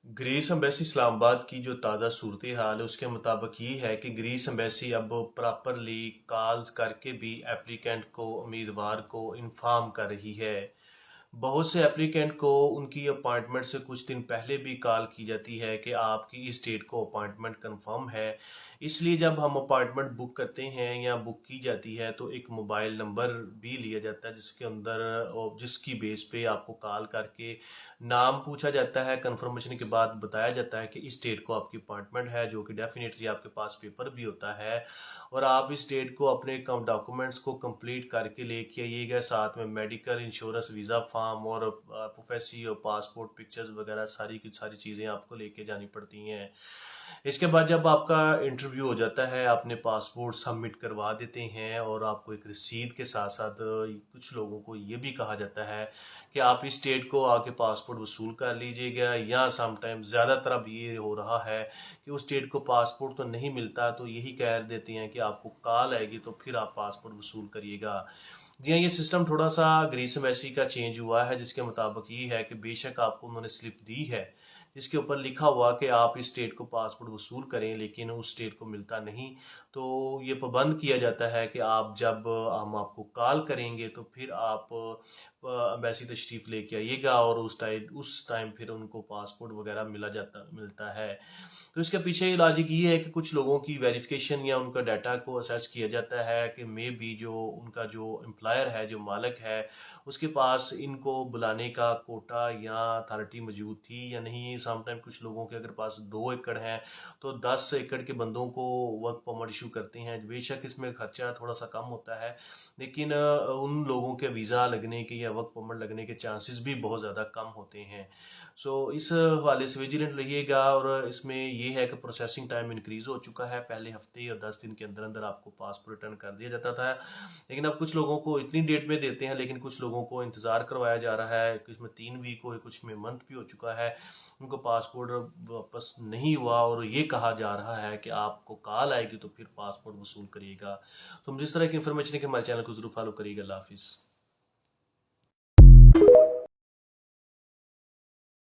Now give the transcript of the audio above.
Greece embassy Islamabad की जो ताज़ा सूरत हाल है उसके मुताबिक ये है कि ग्रीस एम्बेसी अब प्रॉपरली कॉल्स करके भी एप्लीकेंट को उम्मीदवार को इन्फॉर्म कर रही है। बहुत से एप्लीकेंट को उनकी अपॉइंटमेंट से कुछ दिन पहले भी कॉल की जाती है कि आपकी इस डेट को अपॉइंटमेंट कंफर्म है। इसलिए जब हम अपॉइंटमेंट बुक करते हैं या बुक की जाती है तो एक मोबाइल नंबर भी लिया जाता है जिसके अंदर और जिसकी बेस पे आपको कॉल करके नाम पूछा जाता है। कंफर्मेशन के बाद बताया जाता है कि इस डेट को आपकी अपॉइंटमेंट है, जो कि डेफिनेटली आपके पास पेपर भी होता है और आप इस डेट को अपने डॉक्यूमेंट्स को कंप्लीट करके लेके आइएगा। साथ में मेडिकल इंश्योरेंस, वीज़ा फॉर्म और प्रोफेसी और पासपोर्ट पिक्चर्स वगैरह सारी की सारी चीज़ें आपको लेके जानी पड़ती हैं। इसके बाद जब आपका इंटरव्यू हो जाता है, आपने पासपोर्ट सबमिट करवा देते हैं और आपको एक रसीद के साथ साथ कुछ लोगों को ये भी कहा जाता है कि आप इस डेट को आके पासपोर्ट वसूल कर लीजिएगा। या समटाइम ज़्यादातर अब ये हो रहा है कि उस डेट को पासपोर्ट तो नहीं मिलता तो यही कह देते हैं कि आपको कॉल आएगी तो फिर आप पासपोर्ट वसूल करिएगा। जी हाँ, ये सिस्टम थोड़ा सा ग्रीस एम्बेसी का चेंज हुआ है जिसके मुताबिक ये है कि बेशक आपको उन्होंने स्लिप दी है जिसके ऊपर लिखा हुआ कि आप इस स्टेट को पासपोर्ट वसूल करें, लेकिन उस स्टेट को मिलता नहीं। तो ये पाबंद किया जाता है कि आप जब हम आपको कॉल करेंगे तो फिर आप अम्बेसी तशरीफ़ लेके आइएगा और उस टाइम फिर उनको पासपोर्ट वगैरह मिलता है। तो इसके पीछे लॉजिक ये है कि कुछ लोगों की वेरिफिकेशन या उनका डाटा को असेस किया जाता है कि मे बी जो उनका जो एम्प्लॉयर है, जो मालिक है, उसके पास इनको बुलाने का कोटा या अथॉरिटी मौजूद थी या नहीं। समटाइम कुछ लोगों के अगर पास 2 एकड़ हैं तो 10 एकड़ के बंदों को वर्क परमिट इशू करते हैं। बेशक इसमें खर्चा थोड़ा सा कम होता है, लेकिन उन लोगों के वीज़ा लगने के या वर्क परमिट लगने के चांसेस भी बहुत ज़्यादा कम होते हैं। सो इस हवाले से विजिलेंट रहिएगा। और इसमें ये है कि प्रोसेसिंग टाइम इंक्रीज़ हो चुका है। पहले हफ्ते और 10 दिन के अंदर अंदर आपको पासपोर्ट रिटर्न कर दिया जाता था, लेकिन अब कुछ लोगों को इतनी डेट में देते हैं, लेकिन कुछ लोगों को इंतज़ार करवाया जा रहा है। कुछ में 3 वीक हो, कुछ में मंथ भी हो चुका है, उनको पासपोर्ट वापस नहीं हुआ और ये कहा जा रहा है कि आपको कॉल आएगी तो फिर पासपोर्ट वसूल करिएगा। तो जिस तरह की इन्फॉर्मेशन है कि हमारे चैनल को ज़रूर फॉलो करिएगा। अल्लाह हाफिज़।